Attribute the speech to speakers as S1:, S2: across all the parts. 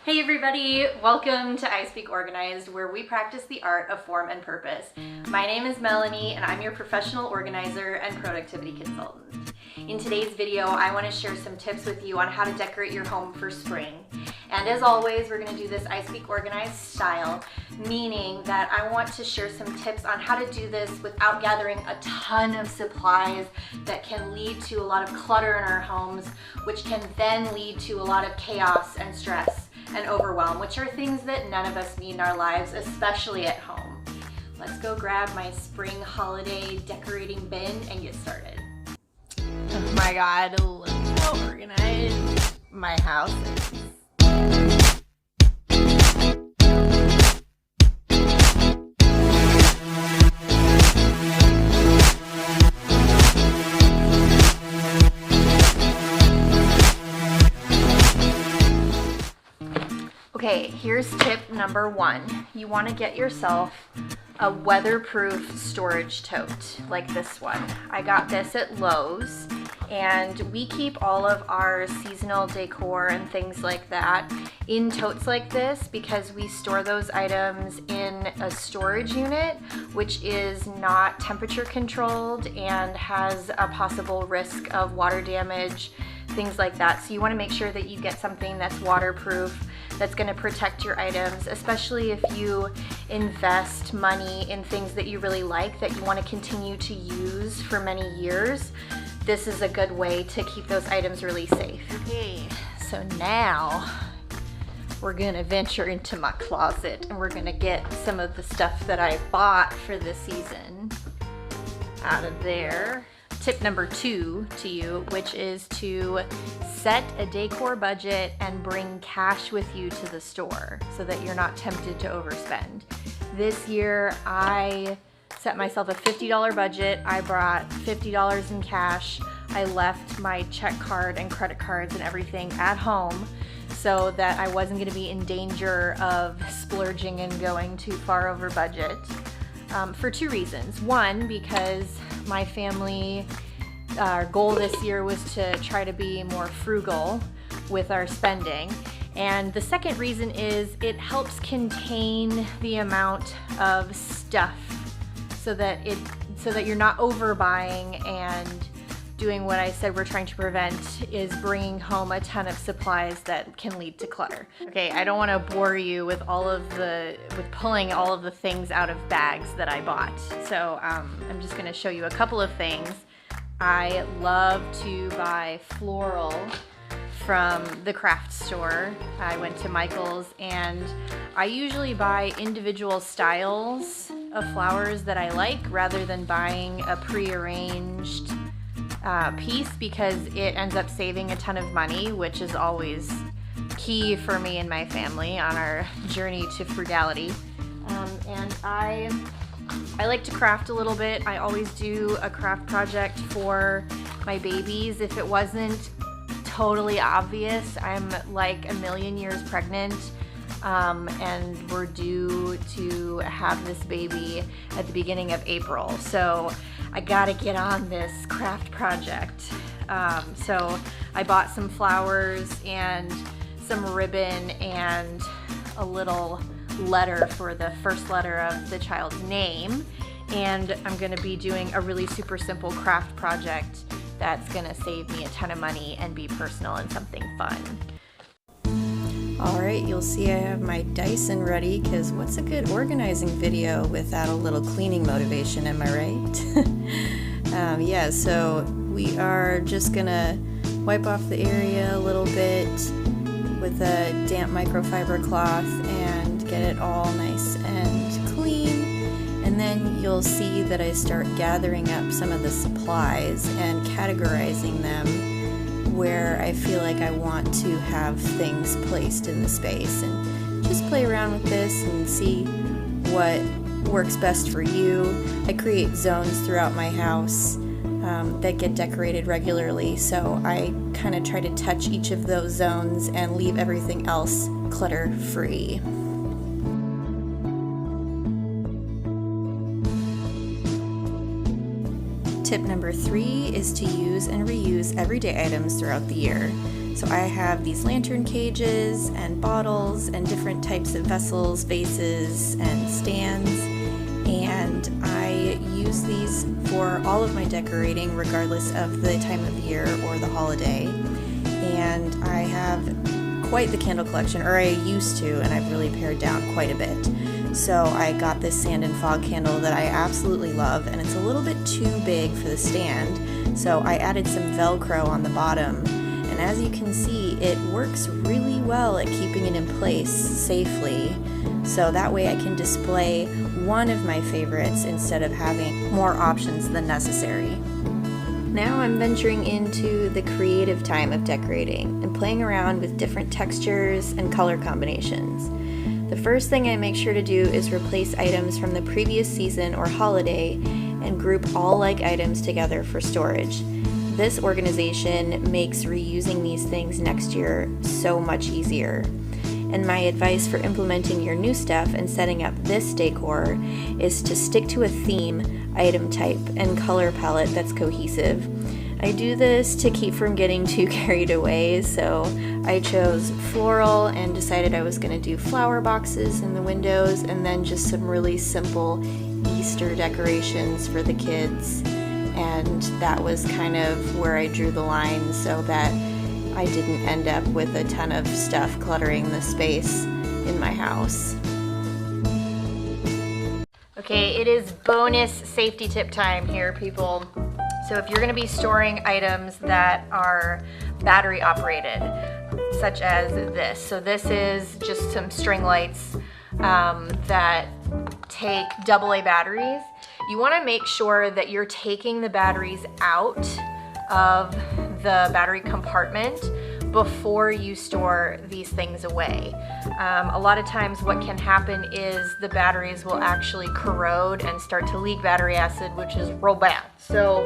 S1: Hey everybody, welcome to I Speak Organized, where we practice the art of form and purpose. My name is Melanie and I'm your professional organizer and productivity consultant. In today's video, I want to share some tips with you on how to decorate your home for spring. And as always, we're going to do this I Speak Organized style, meaning that I want to share some tips on how to do this without gathering a ton of supplies that can lead to a lot of clutter in our homes, which can then lead to a lot of chaos and stress and overwhelm, which are things that none of us need in our lives, especially at home. Let's go grab my spring holiday decorating bin and get started. Oh my God, look how organized my house is. Okay, here's tip number one. You want to get yourself a weatherproof storage tote like this one. I got this at Lowe's, and we keep all of our seasonal decor and things like that in totes like this because we store those items in a storage unit, which is not temperature controlled and has a possible risk of water damage, things like that. So you want to make sure that you get something that's waterproof, that's going to protect your items, especially if you invest money in things that you really like, that you want to continue to use for many years. This is a good way to keep those items really safe. Okay, so now we're going to venture into my closet and we're going to get some of the stuff that I bought for this season out of there. Tip number two to you, which is to set a decor budget and bring cash with you to the store so that you're not tempted to overspend. This year I set myself a $50 budget. I brought $50 in cash. I left my check card and credit cards and everything at home so that I wasn't going to be in danger of splurging and going too far over budget. For two reasons. One, because my family, our goal this year was to try to be more frugal with our spending. And the second reason is it helps contain the amount of stuff so that you're not overbuying and doing what I said we're trying to prevent, is bringing home a ton of supplies that can lead to clutter. Okay, I don't want to bore you with pulling all of the things out of bags that I bought. So I'm just going to show you a couple of things. I love to buy floral from the craft store. I went to Michael's and I usually buy individual styles of flowers that I like rather than buying a prearranged piece, because it ends up saving a ton of money, which is always key for me and my family on our journey to frugality. And I like to craft a little bit. I always do a craft project for my babies. If it wasn't totally obvious, I'm like a million years pregnant, and we're due to have this baby at the beginning of April. So I gotta get on this craft project. So I bought some flowers and some ribbon and a little letter for the first letter of the child's name. And I'm gonna be doing a really super simple craft project that's gonna save me a ton of money and be personal and something fun. All right, you'll see I have my Dyson ready, because what's a good organizing video without a little cleaning motivation, am I right? Yeah, so we are just gonna wipe off the area a little bit with a damp microfiber cloth and get it all nice and clean. And then you'll see that I start gathering up some of the supplies and categorizing them where I feel like I want to have things placed in the space, and just play around with this and see what works best for you. I create zones throughout my house that get decorated regularly, so I kind of try to touch each of those zones and leave everything else clutter free. Tip number 3 is to use and reuse everyday items throughout the year.
S2: So I have these lantern cages and bottles and different types of vessels, vases, and stands, and I use these for all of my decorating regardless of the time of year or the holiday. And I have quite the candle collection, or I used to, and I've really pared down quite a bit. So I got this sand and fog candle that I absolutely love, and it's a little bit too big for the stand, so I added some Velcro on the bottom, and as you can see, it works really well at keeping it in place safely, so that way I can display one of my favorites instead of having more options than necessary. Now I'm venturing into the creative time of decorating and playing around with different textures and color combinations. The first thing I make sure to do is replace items from the previous season or holiday and group all like items together for storage. This organization makes reusing these things next year so much easier. And my advice for implementing your new stuff and setting up this decor is to stick to a theme, item type, and color palette that's cohesive. I do this to keep from getting too carried away, so I chose floral and decided I was going to do flower boxes in the windows and then just some really simple Easter decorations for the kids. And that was kind of where I drew the line so that I didn't end up with a ton of stuff cluttering the space in my house.
S1: Okay, it is bonus safety tip time here, people. So if you're going to be storing items that are battery operated, such as this. So this is just some string lights that take AA batteries. You want to make sure that you're taking the batteries out of the battery compartment before you store these things away. A lot of times what can happen is the batteries will actually corrode and start to leak battery acid, which is real bad. So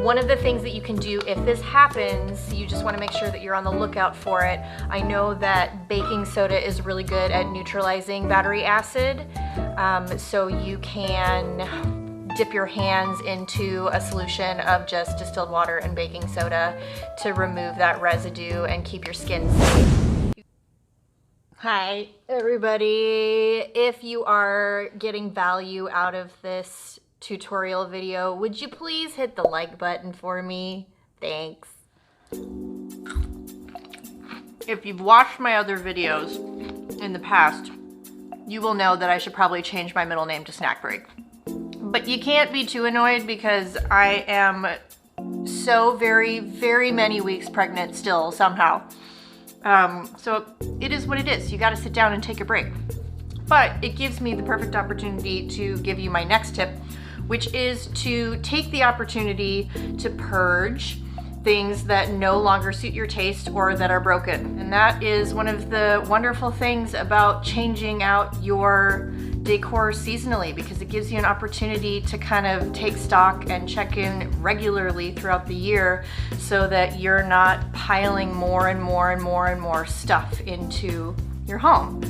S1: one of the things that you can do if this happens, you just want to make sure that you're on the lookout for it. I know that baking soda is really good at neutralizing battery acid, so you can dip your hands into a solution of just distilled water and baking soda to remove that residue and keep your skin safe. Hi everybody, if you are getting value out of this tutorial video, would you please hit the like button for me? Thanks. If you've watched my other videos in the past, you will know that I should probably change my middle name to Snack Break. But you can't be too annoyed because I am so very, very many weeks pregnant still somehow. So it is what it is. You gotta sit down and take a break. But it gives me the perfect opportunity to give you my next tip, which is to take the opportunity to purge things that no longer suit your taste or that are broken. And that is one of the wonderful things about changing out your decor seasonally, because it gives you an opportunity to kind of take stock and check in regularly throughout the year so that you're not piling more and more and more and more stuff into your home.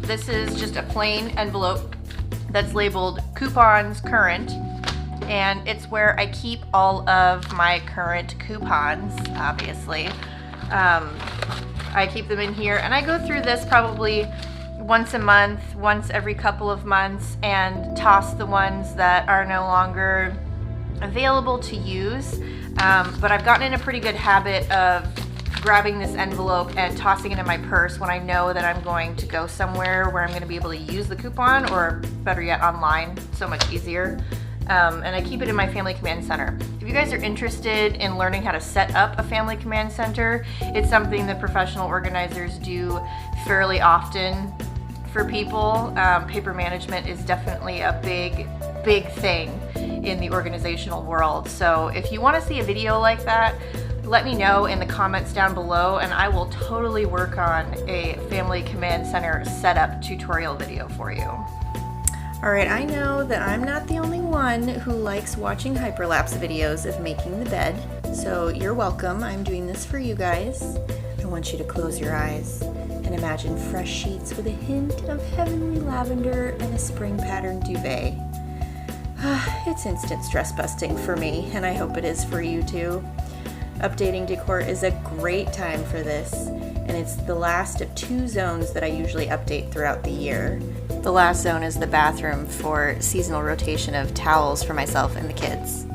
S1: This is just a plain envelope that's labeled coupons current, and it's where I keep all of my current coupons, obviously. I keep them in here, and I go through this probably once a month, once every couple of months, and toss the ones that are no longer available to use. But I've gotten in a pretty good habit of grabbing this envelope and tossing it in my purse when I know that I'm going to go somewhere where I'm going to be able to use the coupon, or better yet, online. So much easier. And I keep it in my Family Command Center. If you guys are interested in learning how to set up a Family Command Center, it's something that professional organizers do fairly often for people. Paper management is definitely a big thing in the organizational world. So if you want to see a video like that, let me know in the comments down below, and I will totally work on a Family Command Center setup tutorial video for you.
S2: Alright, I know that I'm not the only one who likes watching hyperlapse videos of making the bed, so you're welcome. I'm doing this for you guys. I want you to close your eyes and imagine fresh sheets with a hint of heavenly lavender and a spring patterned duvet. It's instant stress busting for me, and I hope it is for you too. Updating decor is a great time for this, and it's the last of 2 zones that I usually update throughout the year. The last zone is the bathroom for seasonal rotation of towels for myself and the kids.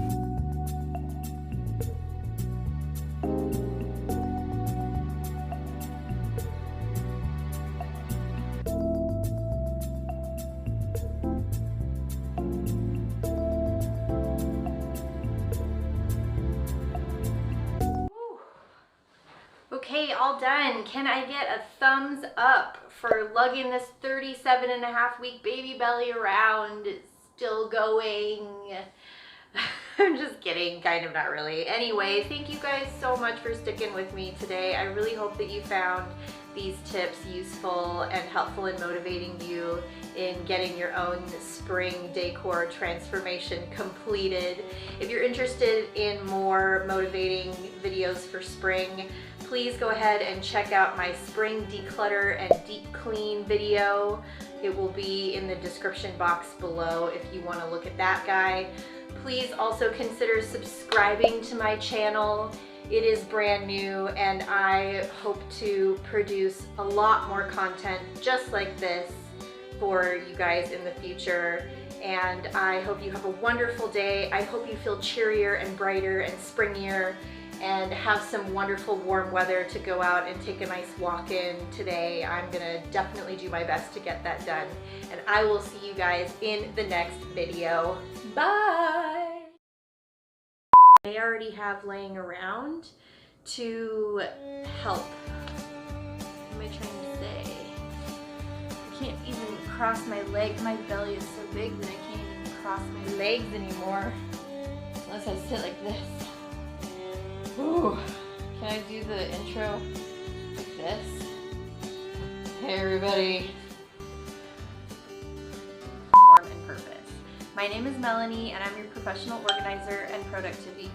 S1: Okay, all done. Can I get a thumbs up for lugging this 37.5-week baby belly around? It's still going. I'm just kidding, kind of, not really. Anyway, thank you guys so much for sticking with me today. I really hope that you found these tips useful and helpful in motivating you in getting your own spring decor transformation completed. If you're interested in more motivating videos for spring, please go ahead and check out my spring declutter and deep clean video. It will be in the description box below if you want to look at that guy. Please also consider subscribing to my channel. It is brand new and I hope to produce a lot more content just like this for you guys in the future. And I hope you have a wonderful day. I hope you feel cheerier and brighter and springier and have some wonderful warm weather to go out and take a nice walk in today. I'm gonna definitely do my best to get that done. And I will see you guys in the next video. Bye! I already have laying around to help. What am I trying to say? I can't even cross my legs. My belly is so big that I can't even cross my legs anymore. Unless I sit like this. Ooh. Can I do the intro like this? Hey everybody. Form and purpose. My name is Melanie and I'm your professional organizer and productivity